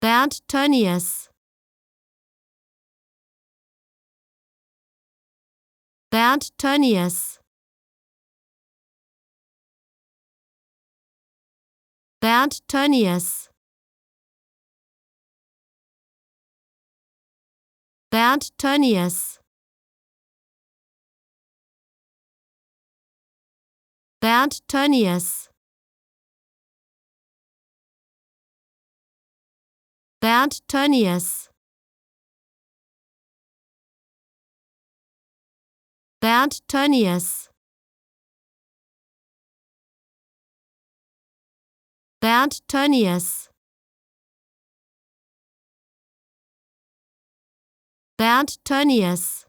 Bernd Tönnies. Bernd Tönnies. Bernd Tönnies. Bernd Tönnies. Bernd Tönnies. Bernd Tönnies. Bernd Tönnies. Bernd Tönnies. Bernd Tönnies.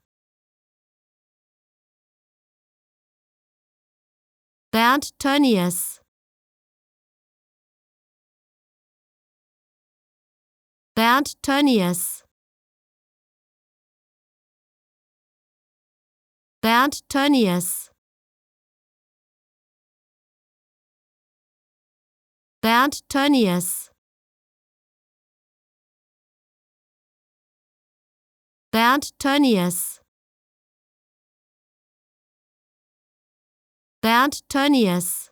Bernd Tönnies. Bernd Tönnies. Bernd Tönnies. Bernd Tönnies. Bernd Tönnies. Bernd Tönnies.